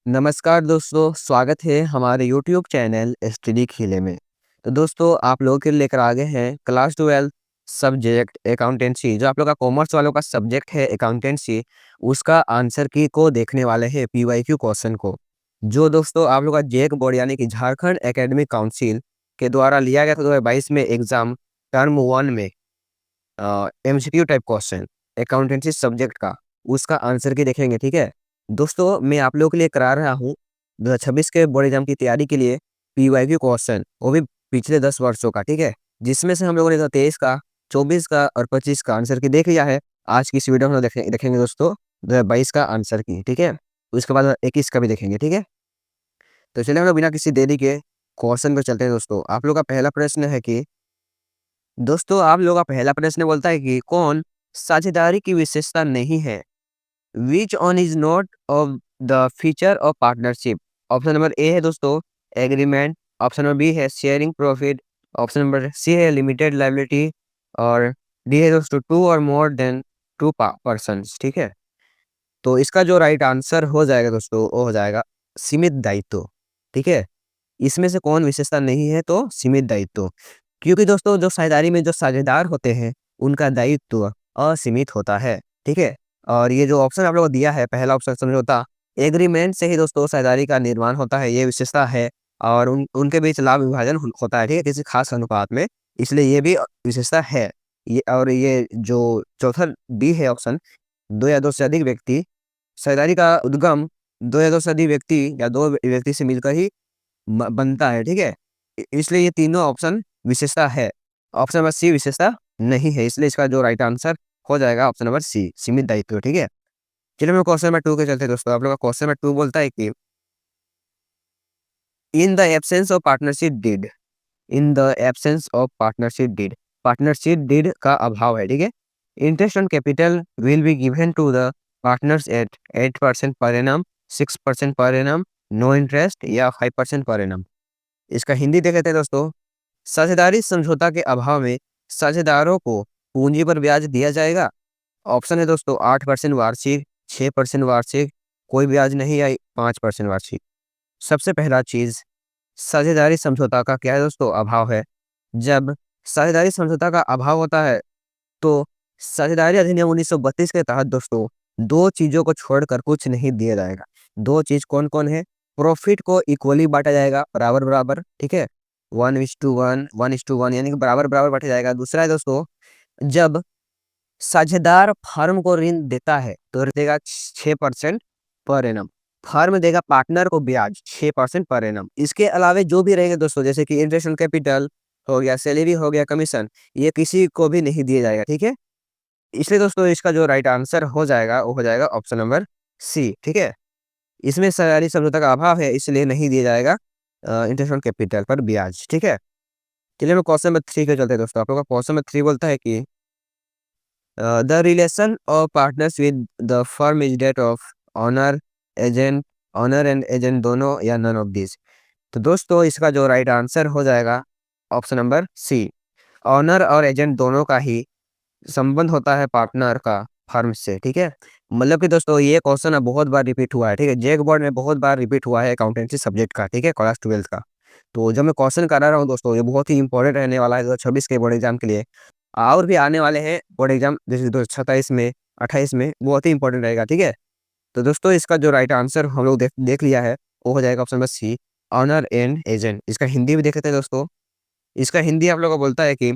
नमस्कार दोस्तों, स्वागत है हमारे यूट्यूब चैनल स्टडी खिले में। तो दोस्तों आप लोगों के लिए लेकर आ गए हैं क्लास 12 सब्जेक्ट अकाउंटेंसी। जो आप लोग का कॉमर्स वालों का सब्जेक्ट है अकाउंटेंसी, उसका आंसर की को देखने वाले हैं पीवाईक्यू क्वेश्चन को। जो दोस्तों आप लोग का जेक बोर्ड यानी कि झारखंड एकेडमिक काउंसिल के द्वारा लिया गया था 2022 में एग्जाम टर्म 1 में MCQ type question accountancy subject का, उसका आंसर की देखेंगे। ठीक है दोस्तों, मैं आप लोगों के लिए करा रहा हूँ 2026 के बोर्ड एग्जाम की तैयारी के लिए पीवाईक्यू क्वेश्चन, वो भी पिछले 10 वर्षों का। ठीक है, जिसमें से हम लोगों ने 23 का, 24 का और 25 का आंसर की देख लिया है। आज की इस वीडियो में हम देखेंगे दोस्तों 2022 का आंसर की। ठीक है, उसके बाद 21 का भी देखेंगे। ठीक है, तो चलिए हम लोग बिना किसी देरी के क्वेश्चन पर चलते हैं। दोस्तों आप लोग का पहला प्रश्न है कि आप लोग का पहला प्रश्न बोलता है कि कौन साझेदारी की विशेषता नहीं है। Which one is not of the feature of partnership. Option number A है दोस्तों एग्रीमेंट, ऑप्शन नंबर बी है sharing profit, option number C है लिमिटेड लाइबिलिटी, और डी है दोस्तों टू और मोर देन टू पर्सन। ठीक है, तो इसका जो राइट आंसर हो जाएगा दोस्तों वो हो जाएगा सीमित दायित्व। ठीक है, इसमें से कौन विशेषता नहीं है, तो सीमित दायित्व। क्योंकि दोस्तों जो साझेदारी में जो साझेदार होते हैं उनका दायित्व असीमित होता है। ठीक है, और ये जो ऑप्शन आप लोगों को दिया है पहला ऑप्शन समझौता एग्रीमेंट से ही दोस्तों साझेदारी का निर्माण होता है, ये विशेषता है। और उनके बीच लाभ विभाजन होता है, ठीक है, किसी खास अनुपात में, इसलिए ये भी विशेषता है। ये और ये जो चौथा बी है ऑप्शन, दो या दो से अधिक व्यक्ति, साझेदारी का उद्गम दो या दो से अधिक व्यक्ति या दो व्यक्ति से मिलकर ही बनता है। ठीक है, इसलिए ये तीनों ऑप्शन विशेषता है। ऑप्शन नंबर सी विशेषता नहीं है, इसलिए इसका जो राइट आंसर हो जाएगा ऑप्शन नंबर सी सीमित दायित्व। ठीक है, चलिए मैं क्वेश्चन नंबर 2 के चलते हैं। दोस्तों आप लोग का क्वेश्चन नंबर 2 बोलता है कि in the absence of partnership deed, in the absence of partnership deed, partnership deed का अभाव है। ठीक है, interest on capital will be given to the partners at 8% per annum, 6% per annum, no interest, या 5% per annum. इसका हिंदी देख लेते हैं दोस्तों। साझेदारी समझौता के अभाव में साझेदारों को पूंजी पर ब्याज दिया जाएगा। ऑप्शन है दोस्तों 8% वार्षिक, 6% वार्षिक, कोई ब्याज नहीं, या 5% वार्षिक। सबसे पहला चीज, साझेदारी समझौता का क्या है दोस्तों, अभाव है। जब साझेदारी समझौता का अभाव होता है तो साझेदारी अधिनियम 1932 के तहत दोस्तों दो चीजों को छोड़कर कुछ नहीं दिया जाएगा। दो चीज कौन कौन है, प्रॉफिट को इक्वली बांटा जाएगा, बराबर बराबर। ठीक है, 1:1, 1:1 यानी कि बराबर बराबर बांटा जाएगा। दूसरा है दोस्तों, जब साझेदार फर्म को ऋण देता है तो देगा 6% पर एनम, फर्म देगा पार्टनर को ब्याज 6% पर एनम। इसके अलावे जो भी रहेंगे दोस्तों, जैसे कि इंटरेस्ट ऑन कैपिटल हो गया, सैलरी हो गया, कमीशन, ये किसी को भी नहीं दिया जाएगा। ठीक है, इसलिए दोस्तों इसका जो राइट आंसर हो जाएगा वो हो जाएगा ऑप्शन नंबर सी। ठीक है, इसमें सरासरी समझौता का अभाव है, इसलिए नहीं दिया जाएगा इंटरेस्ट ऑन कैपिटल पर ब्याज। ठीक है, चलिए मैं क्वेश्चन नंबर 3 के चलते हैं। दोस्तों आप लोग का क्वेश्चन नंबर 3 बोलता है कि the relation of partners with the firm is that of owner agent, owner and agent दोनों, या नन ऑफ दिस। तो दोस्तों इसका जो राइट आंसर हो जाएगा ऑप्शन नंबर सी, ऑनर और एजेंट दोनों का ही संबंध होता है पार्टनर का फर्म से। ठीक है, मतलब कि दोस्तों ये क्वेश्चन बहुत बार रिपीट हुआ है। ठीक है, जेक बोर्ड में बहुत बार रिपीट हुआ है अकाउंटेंसी सब्जेक्ट का। ठीक है, क्लास 12 का। तो जब मैं क्वेश्चन करा रहा हूँ दोस्तों, ये बहुत ही इंपॉर्टेंट रहने वाला है 2026 के बोर्ड एग्जाम के लिए। और भी आने वाले हैं बोर्ड एग्जाम जैसे 2027 में, 28 में, बहुत ही इंपॉर्टेंट रहेगा। ठीक है, तो दोस्तों इसका जो राइट आंसर हम लोग देख लिया है वो हो जाएगा option number C, owner and agent. इसका हिंदी भी देख लेते हैं दोस्तों। इसका हिंदी आप लोग को बोलता है कि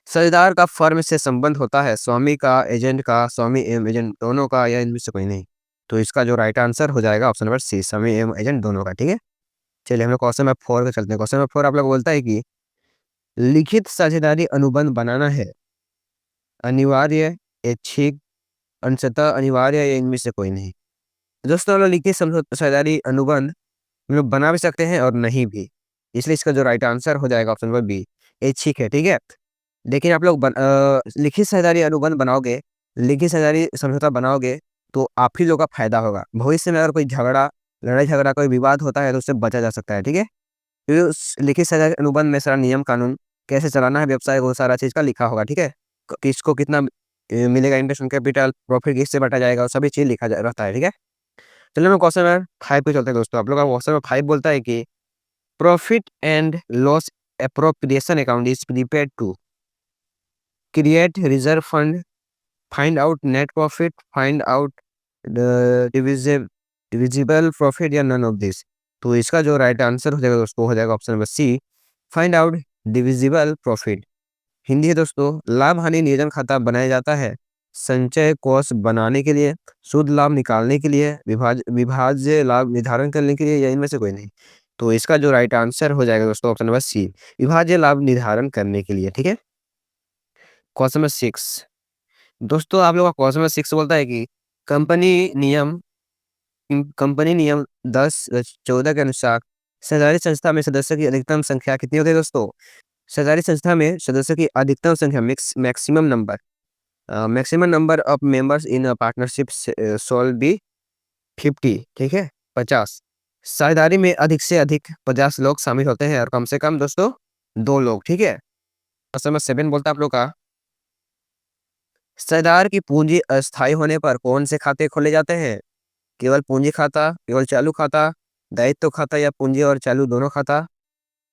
साझेदार का फर्म से संबंध होता है स्वामी का, एजेंट का, स्वामी एवं एजेंट दोनों का, या इनमें से कोई नहीं। तो इसका जो राइट आंसर हो जाएगा ऑप्शन नंबर सी, स्वामी एवं एजेंट दोनों का। ठीक है, चलिए हम लोग क्वेश्चन नंबर 4 पे चलते हैं। क्वेश्चन नंबर 4 आप लोग बोलता है कि लिखित साझेदारी अनुबंध बनाना है अनिवार्य, ऐच्छिक, अंशतः अनिवार्य, या इनमें से कोई नहीं। दोस्तों हम लोग लिखित साझेदारी अनुबंध हम लोग बना भी सकते हैं और नहीं भी, इसलिए इसका जो राइट आंसर हो जाएगा ऑप्शन नंबर बी, ऐच्छिक है। ठीक है, लेकिन आप लोग लिखित साझेदारी अनुबंध बनाओगे, लिखित साझेदारी समझौता बनाओगे तो आप ही लोग का फायदा होगा। भविष्य में अगर कोई झगड़ा, लड़ाई झगड़ा, कोई विवाद होता है तो उससे बचा जा सकता है। ठीक है, क्योंकि उस लिखित साझेदारी अनुबंध में सारा नियम कानून, कैसे चलाना है व्यवसाय, वो सारा चीज का लिखा होगा। ठीक है, किसको कितना मिलेगा, इंटरेस्ट ऑन कैपिटल, प्रॉफिट किससे बटा जाएगा, वो सभी चीज लिखा रहता है। ठीक है, चलिए हम क्वेश्चन नंबर 5 पे चलते हैं दोस्तों। आप लोग का क्वेश्चन नंबर 5 बोलता है कि profit and loss appropriation account is prepared to create reserve fund, find out net profit, find out divisible profit या नन ऑफ दिस। तो इसका जो राइट आंसर हो जाएगा दोस्तों हो जाएगा option number C, find out divisible profit. Hindi है दोस्तों, लाभ हानि नियोजन खाता बनाया जाता है संचय कोष बनाने के लिए, शुद्ध लाभ निकालने के लिए, विभाज्य लाभ निर्धारण करने के लिए, या इनमें से कोई नहीं। तो इसका जो राइट आंसर हो जाएगा दोस्तों ऑप्शन नंबर सी, विभाज्य लाभ निर्धारण करने के लिए। ठीक है, क्वेश्चन नंबर 6 दोस्तों, आप लोग का क्वेश्चन नंबर 6 बोलता है कि कंपनी नियम कंपनी नियम 10/14 के अनुसार सरकारी संस्था में सदस्य की अधिकतम संख्या कितनी होती है दोस्तों? सरकारी संस्था में सदस्यों की अधिकतम संख्या maximum number of members in partnership shawl B 50। ठीक है, 50। साझेदारी में अधिक से अधिक 50 लोग शामिल होते हैं और कम से कम दोस्तों 2 लोग। ठीक है, क्वेश्चन नंबर 7 बोलता है आप लोग का, साझेदार की पूंजी अस्थायी होने पर कौन से खाते खोले जाते हैं? केवल पूंजी खाता, केवल चालू खाता, दायित्व खाता, या पूंजी और चालू दोनों खाता।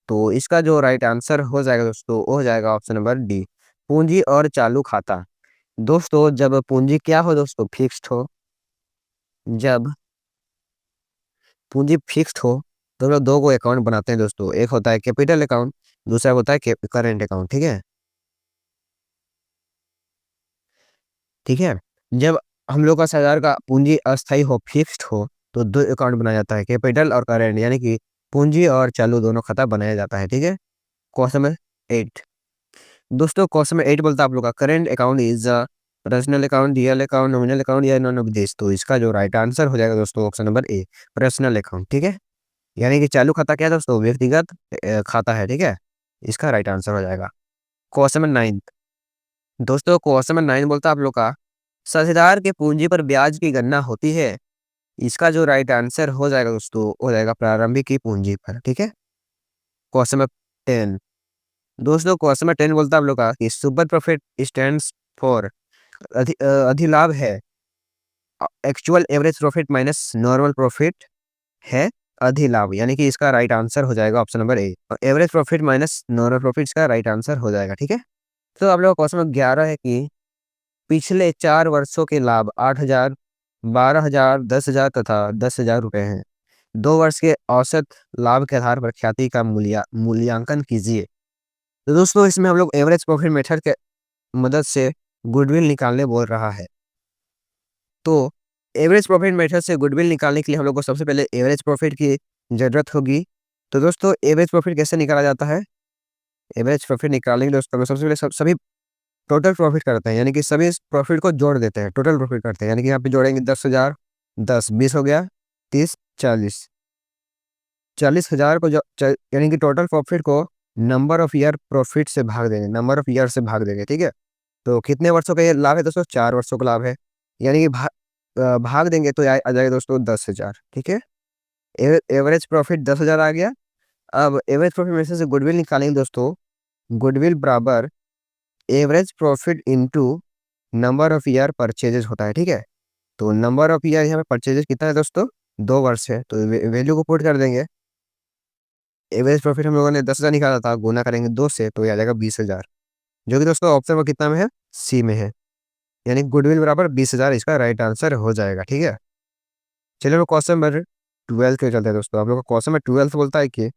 तो इसका जो राइट आंसर हो जाएगा दोस्तों वो हो जाएगा ऑप्शन नंबर डी, पूंजी और चालू खाता। दोस्तों जब पूंजी क्या हो दोस्तों, फिक्स्ड हो, जब पूंजी फिक्स्ड हो तो हम लोग दो को अकाउंट बनाते हैं दोस्तों, एक होता है कैपिटल अकाउंट, दूसरा होता है करेंट अकाउंट। ठीक है, ठीक है, जब हम लोग का सरकार का पूंजी अस्थायी हो, फिक्स्ड हो, तो दो अकाउंट बनाया जाता है, कैपिटल और करेंट, यानी कि पूंजी और चालू दोनों खाता बनाया जाता है। ठीक है, क्वेश्चन नंबर 8 दोस्तों, क्वेश्चन नंबर 8 बोलता है आप लोग का, current account is personal account, DL account, nominal account, या नॉन ऑफ दिस। तो इसका जो राइट आंसर हो जाएगा दोस्तों ऑप्शन नंबर ए, पर्सनल अकाउंट। ठीक है, यानी कि चालू खाता क्या है दोस्तों, व्यक्तिगत खाता है। ठीक है, इसका राइट आंसर हो जाएगा। क्वेश्चन नंबर 9 दोस्तों, क्वेश्चन नंबर 9 बोलता है आप लोग का, साझेदार के पूंजी पर ब्याज की गणना होती है। इसका जो राइट आंसर हो जाएगा दोस्तों हो जाएगा प्रारंभिक की पूंजी पर। ठीक है, क्वेश्चन नंबर 10 दोस्तों, क्वेश्चन नंबर 10 बोलता है आप लोग का कि सुपर प्रॉफिट स्टैंड्स फॉर अधिलाभ है, actual average profit minus normal profit है अधिलाभ, यानी कि इसका राइट आंसर हो जाएगा ऑप्शन नंबर ए, average profit minus normal profit का राइट आंसर हो जाएगा। ठीक है, तो आप लोग का क्वेश्चन नंबर 11 है कि पिछले 4 वर्षों के लाभ 8,000, 12,000, 10,000 तथा 10,000 रुपए हैं। 2 वर्ष के औसत लाभ के आधार पर ख्याति का मूल्यांकन कीजिए। तो दोस्तों इसमें हम लोग एवरेज प्रॉफिट मेथड के मदद से गुडविल निकालने बोल रहा है। तो एवरेज प्रॉफिट मेथड से गुडविल निकालने के लिए हम लोग को सबसे पहले एवरेज प्रॉफिट की जरूरत होगी। तो दोस्तों एवरेज प्रॉफिट कैसे निकाला जाता है? एवरेज प्रॉफिट निकालने के लिए दोस्तों सबसे पहले सभी टोटल प्रॉफिट करते हैं, यानी कि सभी प्रॉफिट को जोड़ देते हैं, टोटल प्रॉफिट करते हैं, यानी कि यहाँ पे जोड़ेंगे 10,000, 10, 20 हो गया, 30, 40, 40,000 को यानी कि टोटल प्रॉफिट को नंबर ऑफ ईयर प्रॉफिट से भाग देंगे, नंबर ऑफ ईयर से भाग देंगे। ठीक है, तो कितने वर्षों का ये लाभ है दोस्तों? 4 वर्षों का लाभ है, यानी कि भाग देंगे तो आ जाएगा दोस्तों 10,000। ठीक है, एवरेज प्रॉफिट 10,000 आ गया। अब एवरेज प्रॉफिट में से गुडविल निकालेंगे दोस्तों, गुडविल बराबर average profit into number of year purchases होता है। ठीक है, तो नंबर ऑफ ईयर यहाँ पे परचेजेज कितना है दोस्तों? 2 वर्ष है, तो वैल्यू को पुट कर देंगे। एवरेज प्रॉफिट हम लोगों ने 10,000 निकाला था, गुना करेंगे 2 से तो ये आ जाएगा 20,000, जो कि दोस्तों ऑप्शन में कितना में है? सी में है, यानी गुडविल बराबर 20,000 इसका राइट आंसर हो जाएगा। ठीक है, चलिए हम क्वेश्चन नंबर 12 के चलते हैं दोस्तों। आप लोग का क्वेश्चन नंबर 12 बोलता है कि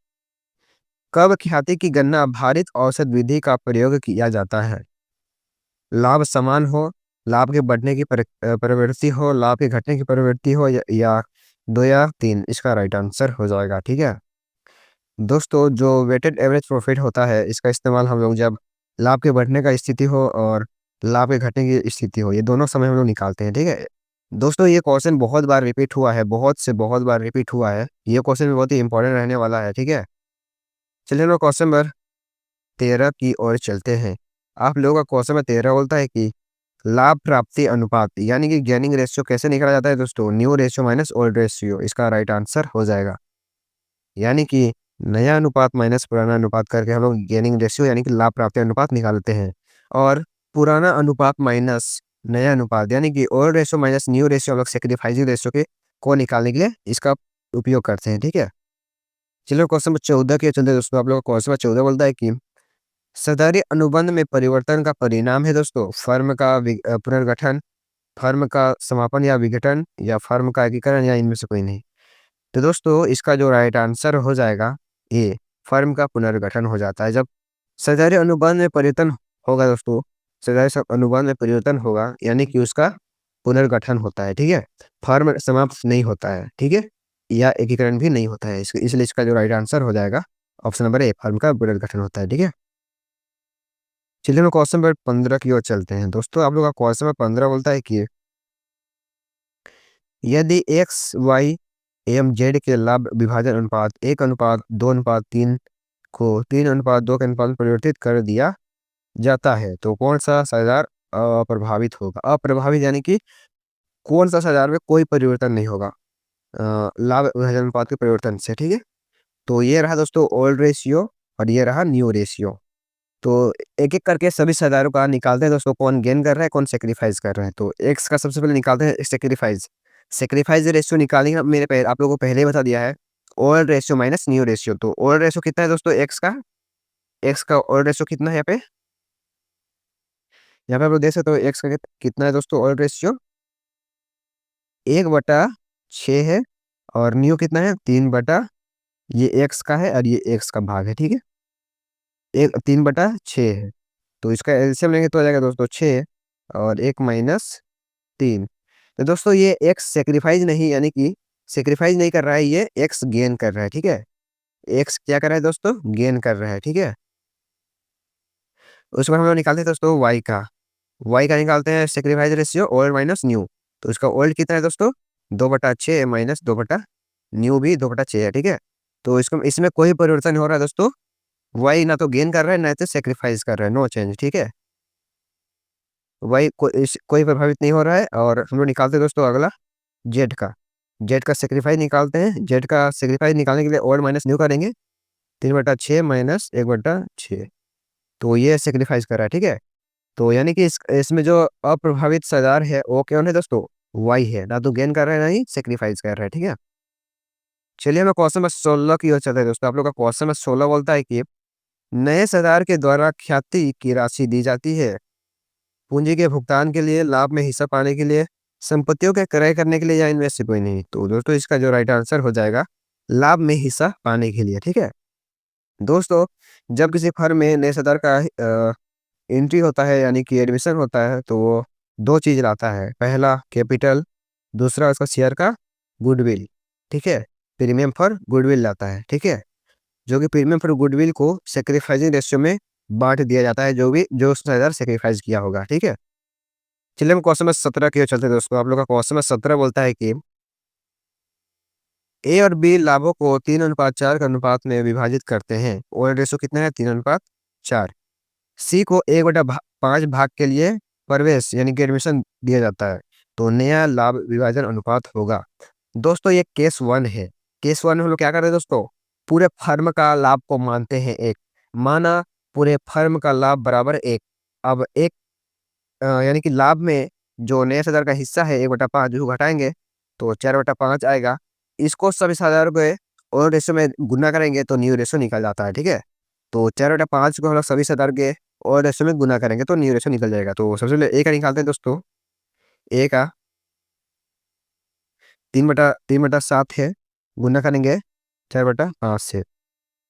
कब ख्याति की गणना भारित औसत विधि का प्रयोग किया जाता है? लाभ समान हो, लाभ के बढ़ने की प्रवृत्ति हो, लाभ के घटने की प्रवृत्ति हो, या 2 या 3, इसका राइट आंसर हो जाएगा। ठीक है दोस्तों, जो वेटेड एवरेज प्रॉफिट होता है इसका इस्तेमाल हम लोग जब लाभ के बढ़ने का स्थिति हो और लाभ के घटने की स्थिति हो, ये दोनों समय हम लोग निकालते हैं। ठीक है दोस्तों, ये क्वेश्चन बहुत बार रिपीट हुआ है, बहुत बार रिपीट हुआ है, ये क्वेश्चन बहुत ही इंपॉर्टेंट रहने वाला है। ठीक है, चलिए हम लोग क्वेश्चन नंबर 13 की ओर चलते हैं। आप लोगों का क्वेश्चन नंबर 13 बोलता है कि लाभ प्राप्ति अनुपात यानी कि गेनिंग रेशियो कैसे निकाला जाता है दोस्तों? New ratio minus old ratio, इसका राइट आंसर हो जाएगा, यानी कि नया अनुपात माइनस पुराना अनुपात करके हम लोग गेनिंग रेशियो यानी कि लाभ प्राप्ति अनुपात निकालते हैं। और पुराना अनुपात माइनस नया अनुपात यानी कि old ratio minus new ratio हम लोग सैक्रिफाइसिंग रेशियो के को निकालने के लिए इसका उपयोग करते हैं। ठीक है, चलो क्वेश्चन नंबर 14 के चलते दोस्तों। आप लोग का क्वेश्चन नंबर 14 बोलता है कि सदरी अनुबंध में परिवर्तन का परिणाम है दोस्तों फर्म का पुनर्गठन, फर्म का समापन या विघटन, या फर्म का एकीकरण, या इनमें से कोई नहीं। तो दोस्तों इसका जो राइट आंसर हो जाएगा ए, फर्म का पुनर्गठन हो जाता है जब सदरी अनुबंध में परिवर्तन होगा दोस्तों। सदरी अनुबंध में परिवर्तन होगा यानी कि उसका पुनर्गठन होता है। ठीक है, फर्म समाप्त नहीं होता है। ठीक है, या एकीकरण भी नहीं होता है, इसलिए इसका जो राइट आंसर हो जाएगा ऑप्शन नंबर ए, फर्म का पुनर्गठन होता है। ठीक है, चलिए हम क्वेश्चन नंबर 15 की ओर चलते हैं दोस्तों। आप लोग का क्वेश्चन नंबर 15 बोलता है कि यदि एक्स वाई एवं जेड के लाभ विभाजन अनुपात 1:2:3 को 3:2 के अनुपात में परिवर्तित कर दिया जाता है तो कौन सा साझेदार अप्रभावित होगा। अप्रभावित यानी कि कौन सा साझेदार में कोई परिवर्तन नहीं होगा लाभ विभाजन अनुपात के परिवर्तन से। ठीक है, तो ये रहा दोस्तों ओल्ड रेशियो और ये रहा न्यू रेशियो। तो एक एक करके सभी साझेदारों का निकालते हैं दोस्तों, कौन गेन कर रहा है कौन सेक्रीफाइस कर रहा है। तो एक्स का सबसे पहले निकालते हैं सेक्रीफाइस। सेक्रीफाइस रेशियो निकालने का मेरे पहले आप लोगों को पहले ही बता दिया है, old ratio minus new ratio. तो ओल्ड रेशियो कितना है दोस्तों एक्स का ओल्ड रेशियो कितना है यहाँ पे आप लोग देख सकते हो एक्स का कितना है दोस्तों ओल्ड रेशियो 1/6 है, और न्यू कितना है 3 ये एक्स का है और ये एक्स का भाग है। ठीक है, 3/6 है, तो इसका एलसीएम लेंगे तो आ जाएगा दोस्तों 6 और 1 - 3। तो दोस्तों ये एक्स सेक्रीफाइस नहीं, यानी कि सेक्रीफाइस नहीं कर रहा है, ये एक्स गेन कर रहा है। ठीक है, एक्स क्या कर रहा है दोस्तों गेन कर रहा है। ठीक है, उसके बाद हम लोग निकालते हैं दोस्तों वाई का निकालते हैं sacrifice ratio old minus new. तो इसका ओल्ड कितना है दोस्तों 2/6 माइनस 2 न्यू भी 2/6 है। ठीक है, तो इसको इसमें कोई परिवर्तन नहीं हो रहा है दोस्तों, वाई ना तो गेन कर रहा है ना तो सेक्रीफाइस कर रहा है, नो चेंज। ठीक है, वाई कोई प्रभावित नहीं हो रहा है। और हम लोग निकालते हैं दोस्तों अगला जेड का सेक्रीफाइस निकालते हैं। जेड का सेक्रीफाइस निकालने के लिए ओल्ड माइनस न्यू करेंगे, 3/6 माइनस 1/6, तो ये सेक्रीफाइस कर रहा है। ठीक है, तो यानी कि इसमें जो अप्रभावित साझेदार है वो कौन है दोस्तों वाई है, ना तो गेन कर रहा है ना ही सेक्रीफाइस कर रहा है। ठीक है, चलिए हमें क्वेश्चन नंबर 16 की ओर चलते हैं दोस्तों। आप लोग का क्वेश्चन नंबर 16 बोलता है कि नए साझेदार के द्वारा ख्याति की राशि दी जाती है पूंजी के भुगतान के लिए, लाभ में हिस्सा पाने के लिए, संपत्तियों के क्रय करने के लिए, या इनमें से कोई नहीं। तो दोस्तों इसका जो राइट आंसर हो जाएगा लाभ में हिस्सा पाने के लिए। ठीक है दोस्तों, जब किसी फर्म में नए साझेदार का एंट्री होता है यानी कि एडमिशन होता है तो वो दो चीज लाता है, पहला कैपिटल, दूसरा उसका शेयर का गुडविल। ठीक है, प्रीमियम फॉर गुडविल लाता है। ठीक है, जो कि प्रीमियम फॉर गुडविल को सेक्रीफाइसिंग रेशियो में बांट दिया जाता है, जो साझेदार सेक्रीफाइस किया होगा। ठीक है, चलिए हम क्वेश्चन नंबर 17 की ओर चलते हैं दोस्तों। आप लोग का क्वेश्चन नंबर 17 बोलता है कि ए और बी लाभों को 3:4 के अनुपात में विभाजित करते हैं। ओल्ड रेशियो कितना है 3:4। सी को 1/5 भाग के लिए प्रवेश यानी कि एडमिशन दिया जाता है, तो नया लाभ विभाजन अनुपात होगा। दोस्तों ये केस 1 है। केस 1 में हम लोग क्या कर रहे हैं दोस्तों, पूरे फर्म का लाभ को मानते हैं एक, माना पूरे फर्म का लाभ बराबर 1। अब एक यानी कि लाभ में जो नए साझेदार का हिस्सा है 1/5 जो घटाएंगे तो 4/5 आएगा। इसको सभी साझेदारों के ओल्ड रेशियो में गुना करेंगे तो न्यू रेशियो निकल जाता है। ठीक है, तो 4/5 को हम लोग सभी साझेदार के ओल्ड रेशियो में गुना करेंगे तो न्यू रेशियो निकल जाएगा। तो सबसे पहले ए का निकालते हैं दोस्तों। ए का 3/7 है, गुना करेंगे 4/5 से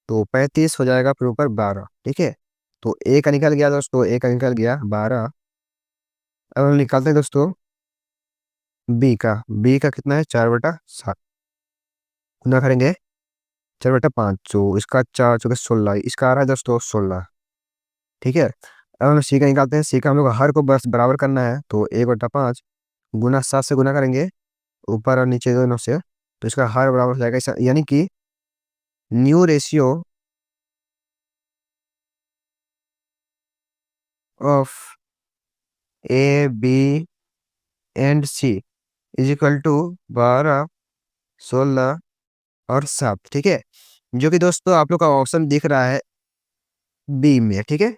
तो 35 हो जाएगा, फिर ऊपर 12। ठीक है, तो ए का निकल गया दोस्तों, ए का निकल गया 12। अब हम निकालते हैं दोस्तों बी का कितना है 4/7, गुना करेंगे 4/5, तो इसका 4×4 = 16, इसका आ रहा है दोस्तों 16। ठीक है, अब हम सी का निकालते हैं। सी का हम लोग हर को बस बराबर करना है, तो 1/5 गुना 7 से गुना करेंगे ऊपर और नीचे दोनों से, तो इसका हर बराबर हो जाएगा यानी कि new ratio of A B and C is equal to 12, 16 और 7। ठीक है, जो कि दोस्तों आप लोग का ऑप्शन दिख रहा है बी में। ठीक है,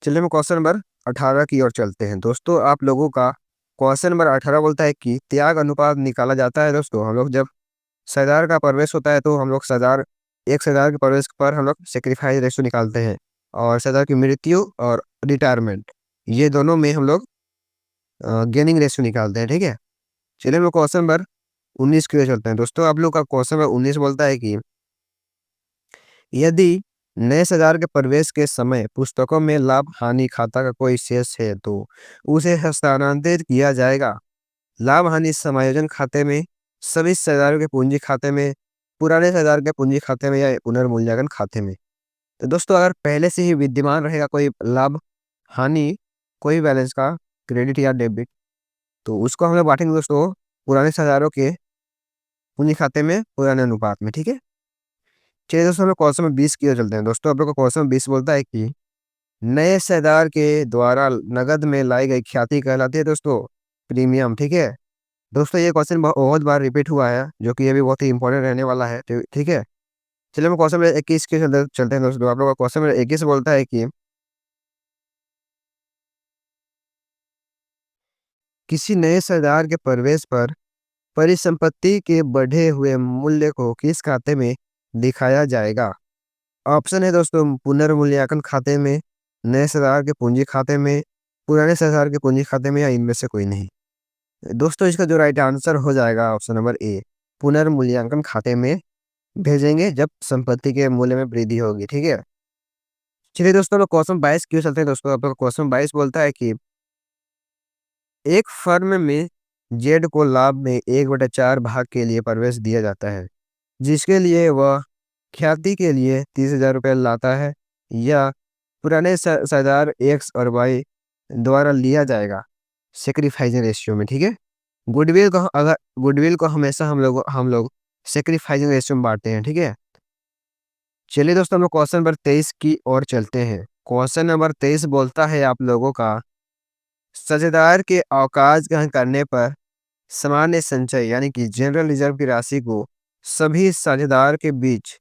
चलिए हम क्वेश्चन नंबर 18 की ओर चलते हैं दोस्तों। आप लोगों का क्वेश्चन नंबर 18 बोलता है कि त्याग अनुपात निकाला जाता है दोस्तों। हम लोग जब सरदार का प्रवेश होता है तो हम लोग सरदार, एक सरदार के प्रवेश पर हम लोग सेक्रीफाइस रेशो निकालते हैं, और सरदार की मृत्यु और रिटायरमेंट, ये दोनों में हम लोग गेनिंग रेशो निकालते हैं। ठीक है, चलिए हम लोग क्वेश्चन नंबर 19 की ओर चलते हैं दोस्तों। आप लोग का क्वेश्चन नंबर 19 बोलता है कि यदि नए सरदार के प्रवेश के समय पुस्तकों में लाभ हानि खाता का कोई शेष है तो उसे हस्तांतरित किया जाएगा लाभ हानि समायोजन खाते में, सभी सरदारों के पूंजी खाते में, पुराने सरदार के पूंजी खाते में, या पुनर्मूल्यांकन खाते में। तो दोस्तों अगर पहले से ही विद्यमान रहेगा कोई लाभ हानि, कोई बैलेंस का क्रेडिट या डेबिट, तो उसको हम लोग बांटेंगे दोस्तों पुराने सरदारों के पूंजी खाते में पुराने अनुपात में। ठीक है, चलिए दोस्तों हम लोग क्वेश्चन नंबर 20 की ओर चलते हैं दोस्तों। आप लोग का क्वेश्चन 20 बोलता है कि नए सरदार के द्वारा नगद में लाई गई ख्याति कहलाती है दोस्तों प्रीमियम। ठीक है दोस्तों, ये क्वेश्चन बहुत बार रिपीट हुआ है, जो कि ये भी बहुत ही इंपॉर्टेंट रहने वाला है। ठीक है, चलिए हम क्वेश्चन नंबर 21 के चलते हैं दोस्तों। आप लोग का क्वेश्चन नंबर 21 बोलता है कि किसी नए सरदार के प्रवेश पर परिसंपत्ति के बढ़े हुए मूल्य को किस खाते में दिखाया जाएगा। ऑप्शन है दोस्तों पुनर्मूल्यांकन खाते में, नए सरदार के पूंजी खाते में, पुराने सरदार के पूंजी खाते में, या इनमें से कोई नहीं। दोस्तों इसका जो राइट आंसर हो जाएगा ऑप्शन नंबर ए, पुनर्मूल्यांकन खाते में भेजेंगे जब संपत्ति के मूल्य में वृद्धि होगी। ठीक है, चलिए दोस्तों लोग क्वेश्चन 22 क्यों चलते हैं दोस्तों। आप लोग क्वेश्चन 22 बोलता है कि एक फर्म में जेड को लाभ में 1/4 भाग के लिए प्रवेश दिया जाता है, जिसके लिए वह ख्याति के लिए 30,000 रुपये लाता है, या पुराने सरदार एक्स और वाई द्वारा लिया जाएगा सेक्रीफाइसिंग रेशियो में। ठीक है, गुडविल को हमेशा हम लोग सेक्रीफाइसिंग रेशियो में बांटते हैं। ठीक है, चलिए दोस्तों हम लोग क्वेश्चन नंबर 23 की ओर चलते हैं। क्वेश्चन नंबर 23 बोलता है आप लोगों का साझेदार के अवकाश ग्रहण करने पर सामान्य संचय यानी कि जनरल रिजर्व की राशि को सभी साझेदार के बीच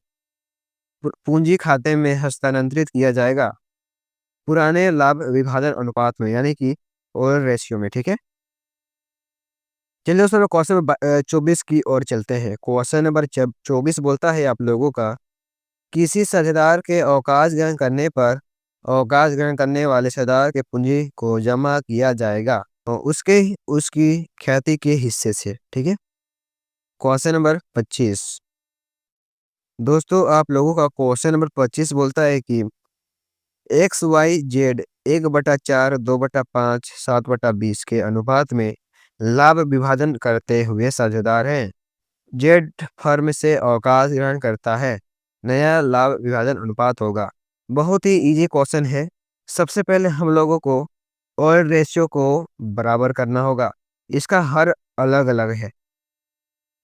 पूंजी खाते में हस्तांतरित किया जाएगा पुराने लाभ विभाजन अनुपात में, यानी कि ओवर रेशियो में। ठीक है, चलिए दोस्तों क्वेश्चन नंबर 24 की ओर चलते हैं। क्वेश्चन नंबर 24 बोलता है आप लोगों का किसी साझेदार के अवकाश ग्रहण करने पर अवकाश ग्रहण करने वाले साझेदार के पूंजी को जमा किया जाएगा और उसकी ख्याति के हिस्से से। ठीक है, क्वेश्चन नंबर 25 दोस्तों आप लोगों का क्वेश्चन नंबर 25 बोलता है कि एक्स वाई जेड 1/4, 2/5, 7/20 के अनुपात में लाभ विभाजन करते हुए साझेदार हैं। जेड फर्म से अवकाश ग्रहण करता है, नया लाभ विभाजन अनुपात होगा। बहुत ही इजी क्वेश्चन है। सबसे पहले हम लोगों को ऑयल रेशियो को बराबर करना होगा। इसका हर अलग अलग है,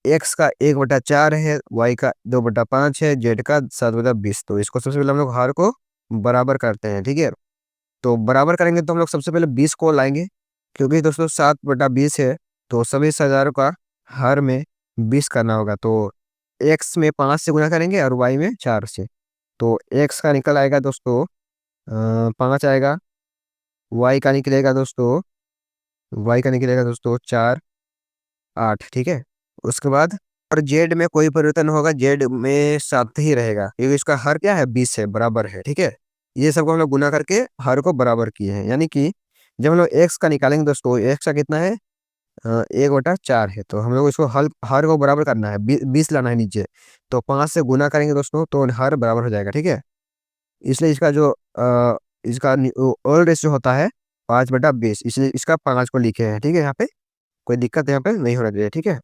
एक्स का 1/4 है, वाई का 2/5 है, जेड का 7/20। तो इसको सबसे पहले हम लोग हर को बराबर करते हैं। ठीक है, तो बराबर करेंगे तो हम लोग सबसे पहले 20 को लाएंगे, क्योंकि दोस्तों 7/20 है, तो सभी हजारों का हर में 20 करना होगा। तो एक्स में 5 से गुना करेंगे और वाई में 4 से, तो एक्स का निकल आएगा दोस्तों 5 आएगा, वाई का निकलेगा दोस्तों 4, 8। ठीक है, उसके बाद और जेड में कोई परिवर्तन होगा, जेड में 7 ही रहेगा, क्योंकि इसका हर क्या है 20 है, बराबर है। ठीक है, ये सबको हम लोग गुना करके हर को बराबर किए हैं, यानी कि जब हम लोग एक्स का निकालेंगे दोस्तों, एक्स का कितना है 1/4 है, तो हम लोग इसको हर को बराबर करना है, 20 लाना है नीचे, तो 5 से गुना करेंगे दोस्तों तो हर बराबर हो जाएगा। ठीक है, इसलिए इसका जो इसका ओल्ड रेशियो होता है 5/20, इसलिए इसका 5 को लिखे हैं। ठीक है, यहाँ पे कोई दिक्कत यहाँ पे नहीं होना चाहिए। ठीक है,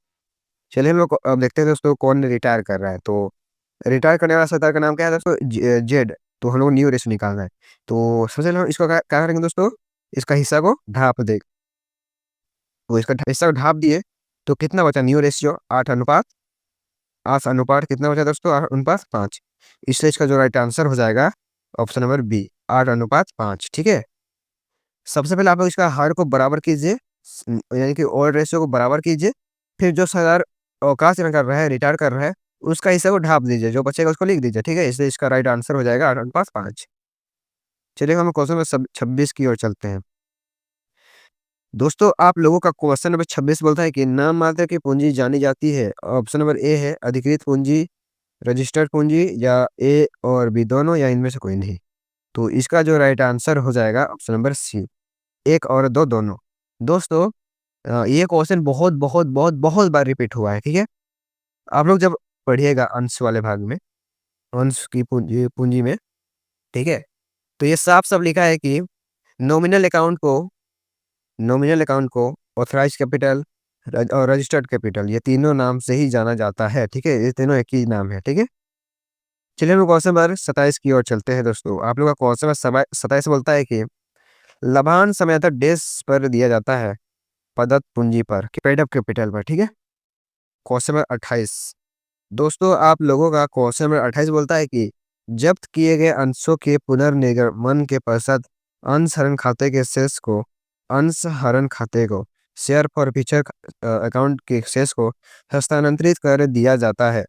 चलिए हम लोग अब देखते हैं दोस्तों कौन रिटायर कर रहा है। तो रिटायर करने वाला सरदार का नाम क्या है दोस्तों, जेड। तो हम लोग न्यू रेशियो निकालना है, तो सबसे पहले हम इसको क्या करेंगे दोस्तों, इसका हिस्सा को ढाप दे, तो इसका हिस्सा को ढाप दिए तो कितना बचा न्यू रेशियो 8 अनुपात कितना बचा दोस्तों 8:5। इसलिए इसका जो राइट आंसर हो जाएगा ऑप्शन नंबर बी 8:5। ठीक है, सबसे पहले आप लोग इसका हर को बराबर कीजिए, यानी कि ओल्ड रेशियो को बराबर कीजिए, फिर जो सरदार अवकाश ग्रहण कर रहा है, रिटायर कर रहा है, उसका हिस्सा को ढाप दीजिए, जो बचेगा उसको लिख दीजिए। ठीक है, इसलिए इसका राइट आंसर हो जाएगा 8:5। चलिए हम क्वेश्चन नंबर 26 की ओर चलते हैं। दोस्तों आप लोगों का क्वेश्चन नंबर 26 बोलता है कि नाम मात्र की पूंजी जानी जाती है। ऑप्शन नंबर ए है अधिकृत पूंजी, रजिस्टर्ड पूंजी, या ए और बी दोनों, या इनमें से कोई नहीं। तो इसका जो राइट आंसर हो जाएगा ऑप्शन नंबर सी, एक और दो दोनों। दोस्तों ये क्वेश्चन बहुत बहुत बहुत बहुत बार रिपीट हुआ है, ठीक है। आप लोग जब पढ़िएगा अंश वाले भाग में, अंश की पूंजी पूंजी में, ठीक है, तो ये साफ साफ लिखा है कि नॉमिनल अकाउंट को नॉमिनल अकाउंट को ऑथराइज कैपिटल और रजिस्टर्ड कैपिटल, ये तीनों नाम से ही जाना जाता है, ठीक है। ये तीनों एक ही नाम है, ठीक है। चलिए हम क्वेश्चन नंबर 27 की ओर चलते हैं। दोस्तों आप लोग का क्वेश्चन नंबर 27 बोलता है कि लाभांश समयतः डेस पर दिया जाता है, प्रदत्त पूंजी पर, पेड अप कैपिटल पर, ठीक है। क्वेश्चन नंबर 28, दोस्तों आप लोगों का क्वेश्चन नंबर 28 बोलता है कि जब्त किए गए अंशों के पुनर्निगमन के पश्चात अंशहरण खाते के शेष को अंशहरण खाते को शेयर फॉर फ्यूचर अकाउंट के शेष को हस्तांतरित कर दिया जाता है।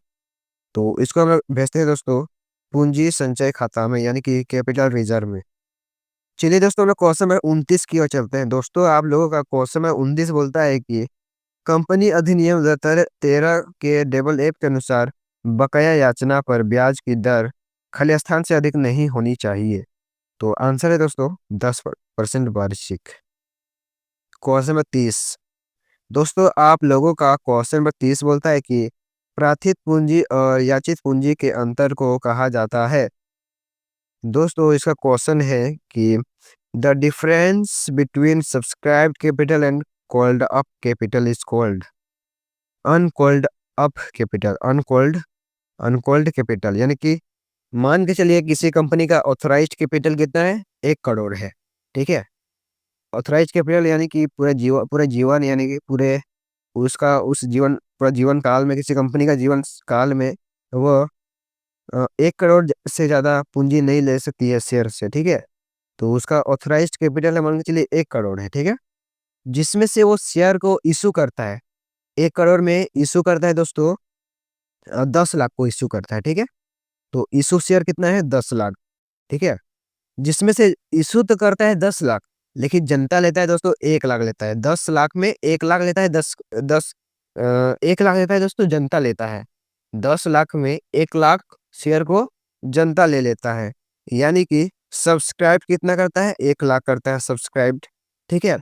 तो इसको हम लोग भेजते हैं दोस्तों पूंजी संचय खाता में, यानी कि कैपिटल रिजर्व में। चलिए दोस्तों हम लोग क्वेश्चन नंबर 29 की ओर चलते हैं। दोस्तों आप लोगों का क्वेश्चन नंबर 29 बोलता है कि कंपनी अधिनियम 2013 के डबल एफ के अनुसार बकाया याचना पर ब्याज की दर खलिस्तान से अधिक नहीं होनी चाहिए। तो आंसर है दोस्तों 10% वार्षिक। क्वेश्चन नंबर 30, दोस्तों आप लोगों का क्वेश्चन नंबर 30 बोलता है कि प्रार्थित पूंजी और याचित पूंजी के अंतर को कहा जाता है। दोस्तों इसका क्वेश्चन है कि the difference between subscribed capital and called up capital is called uncalled up capital, uncalled capital. यानी कि मान के चलिए किसी कंपनी का ऑथराइज्ड कैपिटल कितना है, 1 करोड़ है, ठीक है। ऑथराइज्ड कैपिटल यानी कि पूरे जीवन यानी कि पूरे उसका उस जीवन पूरा जीवन काल में, किसी कंपनी का जीवन काल में वो 1 करोड़ से ज़्यादा पूंजी नहीं ले सकती है शेयर से, ठीक है। तो उसका ऑथराइज्ड कैपिटल है, मान के चलिए 1 करोड़ है, ठीक है। जिसमें से वो शेयर को इशू करता है, 1 करोड़ में इशू करता है दोस्तों 10 लाख को इशू करता है, ठीक है। तो इशू शेयर कितना है, 10 लाख, ठीक है। जिसमें से इशू तो करता है 10 लाख, लेकिन जनता लेता है दोस्तों 1 लाख लेता है। 10 लाख में 1 लाख लेता है, 1 लाख लेता है दोस्तों, जनता लेता है। 10 लाख में 1 लाख शेयर को जनता ले लेता है, यानी कि सब्सक्राइब कितना करता है, 1 लाख करता है सब्सक्राइब्ड, ठीक है।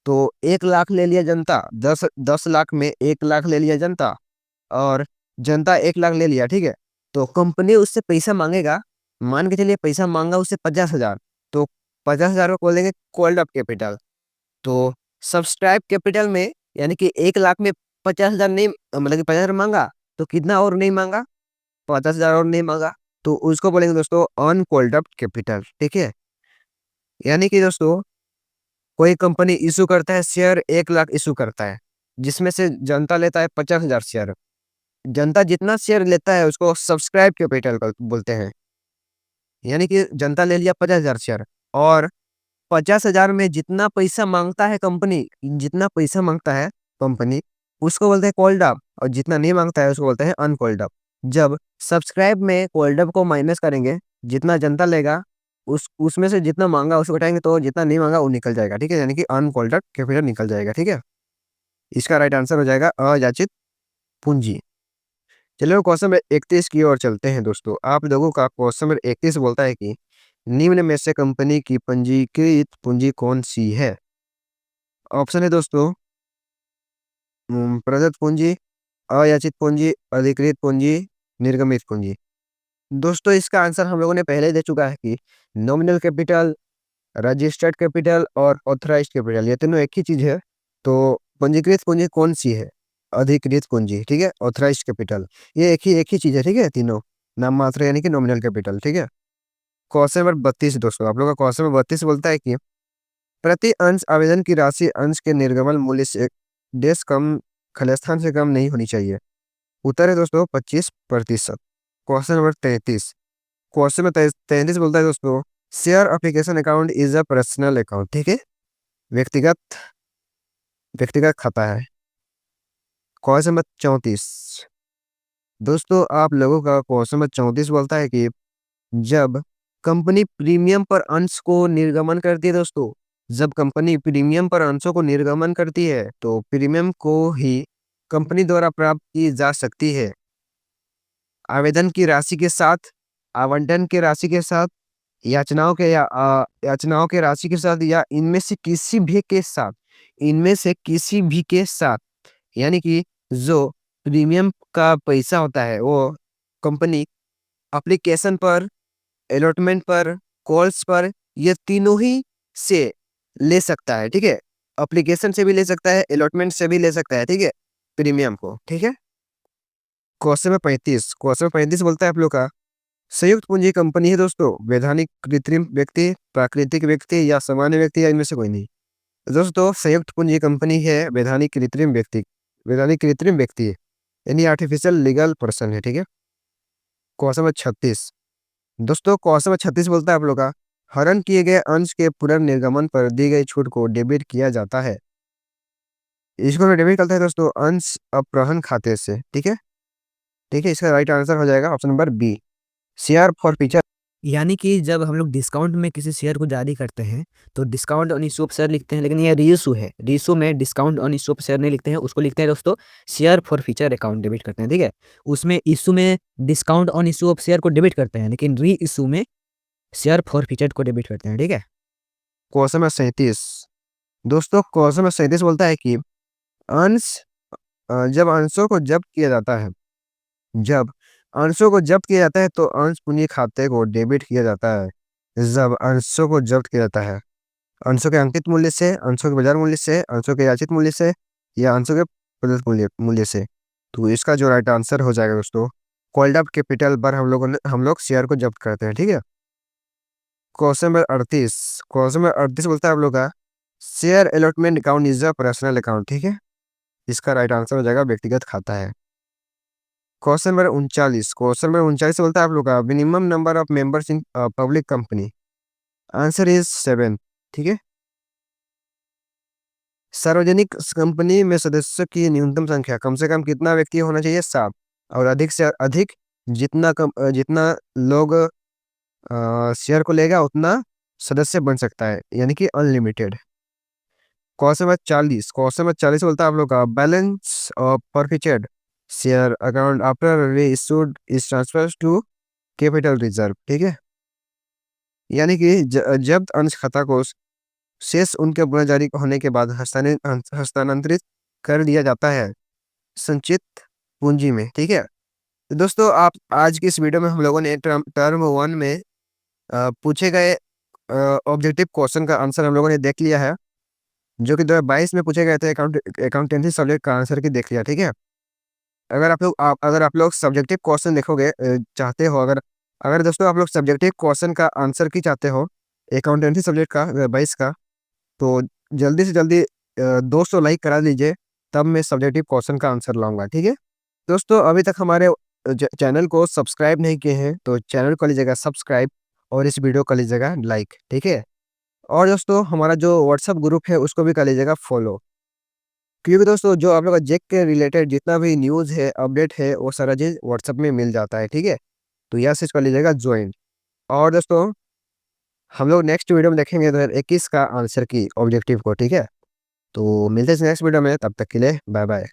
तो 1 लाख ले लिया जनता, 10 लाख में 1 लाख ले लिया जनता, और जनता 1 लाख ले लिया, ठीक है। तो कंपनी उससे पैसा मांगेगा, मान के चलिए पैसा मांगा उससे 50,000, तो 50,000 को बोलेंगे कॉल्ड अप कैपिटल। तो सब्सक्राइब कैपिटल में यानी कि 1 लाख में 50,000 नहीं, मतलब कि 50,000 मांगा, तो कितना और नहीं मांगा, 50,000 और नहीं मांगा, तो उसको बोलेंगे दोस्तों अनकॉल्ड अप कैपिटल, ठीक है। यानी कि दोस्तों कोई कंपनी इशू करता है शेयर, 1 लाख इशू करता है, जिसमें से जनता लेता है 50,000 शेयर। जनता जितना शेयर लेता है उसको सब्सक्राइब कैपिटल बोलते हैं, यानी कि जनता ले लिया 50,000 शेयर, और 50,000 में जितना पैसा मांगता है कंपनी, जितना पैसा मांगता है कंपनी, उसको बोलते हैं कॉल्ड अप, और जितना नहीं मांगता है उसको बोलते हैं अनकॉल्ड अप। जब सब्सक्राइब में कॉल्ड अप को माइनस करेंगे, जितना जनता लेगा उसमें से जितना मांगा उसको घटाएंगे, तो जितना नहीं मांगा वो निकल जाएगा, ठीक है। यानी कि अनकॉल्ड अप कैपिटल निकल जाएगा, ठीक है। इसका राइट आंसर हो जाएगा अयाचित पूंजी। चलिए क्वेश्चन नंबर 31 की ओर चलते हैं। दोस्तों आप लोगों का क्वेश्चन नंबर 31 बोलता है कि निम्न में से कंपनी की पंजीकृत पूंजी कौन सी है। ऑप्शन है दोस्तों प्रदत्त पूंजी, अयाचित पूंजी, अधिकृत पूंजी, निर्गमित पूंजी। दोस्तों इसका आंसर हम लोगों ने पहले दे चुका है कि नॉमिनल कैपिटल, रजिस्टर्ड कैपिटल और ऑथराइज्ड कैपिटल, ये तीनों एक ही चीज है। तो पंजीकृत पूंजी कौन सी है, अधिकृत पूंजी, ठीक है, ऑथराइज्ड कैपिटल, ये एक ही चीज है, ठीक है। तीनों नाम मात्र यानी कि नॉमिनल कैपिटल, ठीक है। क्वेश्चन नंबर 32 दोस्तों आप लोग का क्वेश्चन नंबर 32 बोलता है कि प्रति अंश आवेदन की राशि अंश के निर्गमन मूल्य से डेस कम, खलिस्तान से कम नहीं होनी चाहिए। उत्तर है दोस्तों 25%। क्वेश्चन नंबर 33, क्वेश्चन नंबर 33 बोलता है दोस्तों share application account is a personal account, ठीक है, व्यक्तिगत व्यक्तिगत खाता है। क्वेश्चन नंबर 34, दोस्तों आप लोगों का क्वेश्चन नंबर 34 बोलता है कि जब कंपनी प्रीमियम पर अंश को निर्गमन करती है दोस्तों, जब कंपनी प्रीमियम पर अंशों को निर्गमन करती है तो प्रीमियम को ही कंपनी द्वारा प्राप्त की जा सकती है। आवेदन की राशि के साथ, आवंटन की राशि के साथ, याचनाओं के राशि के साथ, या इनमें से किसी भी के साथ, इनमें से किसी भी के साथ। यानी कि जो प्रीमियम का पैसा होता है वो कंपनी एप्लीकेशन पर, अलॉटमेंट पर, कॉल्स पर, ये तीनों ही से ले सकता है। ठीक है, एप्लीकेशन से भी ले सकता है, अलॉटमेंट से भी ले सकता है। ठीक है, प्रीमियम को। ठीक है, क्वेश्चन में 35 बोलता है आप लोग का, संयुक्त पूंजी कंपनी है दोस्तों, वैधानिक कृत्रिम व्यक्ति, प्राकृतिक व्यक्ति या सामान्य व्यक्ति, या इनमें से कोई नहीं। दोस्तों संयुक्त पूंजी कंपनी है वैधानिक कृत्रिम व्यक्ति है, यानी आर्टिफिशियल लीगल पर्सन है। ठीक है, क्वेश्चन में 36 दोस्तों, क्वेश्चन में 36 बोलता है आप लोग का, हरण किए गए अंश के पुनर्निर्गमन पर दी गई छूट को डेबिट किया जाता है। इसको डेबिट करता है दोस्तों अंश अपहरण खाते से। ठीक है, ठीक है, इसका राइट आंसर हो जाएगा option number B, share for feature. यानी कि जब हम लोग डिस्काउंट में किसी शेयर को जारी करते हैं तो discount on issue of share लिखते हैं, लेकिन ये रीइशू है, रीइशू में discount on issue of share नहीं लिखते हैं, उसको लिखते हैं दोस्तों share for future account debit करते हैं। ठीक है, उसमें इशू में discount on issue of share को डेबिट करते हैं, लेकिन री इशू में शेयर फॉर फ्यूचर को डेबिट करते हैं। ठीक है, क्वेश्चन में 37 दोस्तों, क्वेश्चन में 37 बोलता है कि अंश जब अंशों को जब्त किया जाता है, जब अंशों को जब्त किया जाता है तो अंश पूंजी खाते को डेबिट किया जाता है। जब अंशों को जब्त किया जाता है, अंशों के अंकित मूल्य से, अंशों के बाजार मूल्य से, अंशों के याचित मूल्य से, या अंशों के प्रदत्त मूल्य से, तो इसका जो राइट आंसर हो जाएगा दोस्तों, कॉल्ड अप कैपिटल पर हम लोग शेयर को जब्त करते हैं। ठीक है, क्वेश्चन में 38 बोलता है आप लोग का, share allotment account is a personal account. ठीक है, इसका राइट आंसर हो जाएगा व्यक्तिगत खाता है। क्वेश्चन में 39 बोलता है आप लोग का, minimum number of members in public company, answer is 7। ठीक है, सार्वजनिक कंपनी में सदस्यों की न्यूनतम संख्या कम से कम कितना व्यक्ति होना चाहिए? 7। और अधिक से अधिक जितना लोग शेयर को लेगा उतना सदस्य बन सकता है, यानी कि अनलिमिटेड। क्वेश्चन में 40 बोलता है आप लोग का, balance of forfeited share account after reissued is transfer to capital reserve. ठीक है, यानी कि जब्त अंश खाता को शेष उनके पुनः जारी होने के बाद हस्तांतरित कर दिया जाता है संचित पूंजी में। ठीक है, तो दोस्तों आप आज की इस वीडियो में हम लोगों ने टर्म 1 में पूछे गए ऑब्जेक्टिव क्वेश्चन का आंसर हम लोगों ने देख लिया है, जो कि 2022 में पूछे गए थे अकाउंटेंसी सब्जेक्ट का आंसर की देख लिया। ठीक है, अगर आप लोग सब्जेक्टिव क्वेश्चन देखोगे चाहते हो, अगर अगर दोस्तों आप लोग सब्जेक्टिव क्वेश्चन का आंसर की चाहते हो अकाउंटेंसी सब्जेक्ट का 22 का, तो जल्दी से जल्दी 200 लाइक करा दीजिए, तब मैं सब्जेक्टिव क्वेश्चन का आंसर लाऊंगा। ठीक है दोस्तों, अभी तक हमारे चैनल को सब्सक्राइब नहीं किए हैं तो चैनल को लीजिएगा सब्सक्राइब और इस वीडियो को लीजिएगा लाइक। ठीक है, और दोस्तों हमारा जो व्हाट्सअप ग्रुप है उसको भी कर लीजिएगा फॉलो, क्योंकि दोस्तों जो आप लोग का जेक के रिलेटेड जितना भी न्यूज़ है, अपडेट है, वो सारा चीज़ व्हाट्सअप में मिल जाता है। ठीक है, तो यह चीज़ कर लीजिएगा ज्वाइन। और दोस्तों हम लोग नेक्स्ट वीडियो में देखेंगे 2021 का आंसर की ऑब्जेक्टिव को। ठीक है, तो मिलते हैं नेक्स्ट वीडियो में, तब तक के लिए बाय बाय।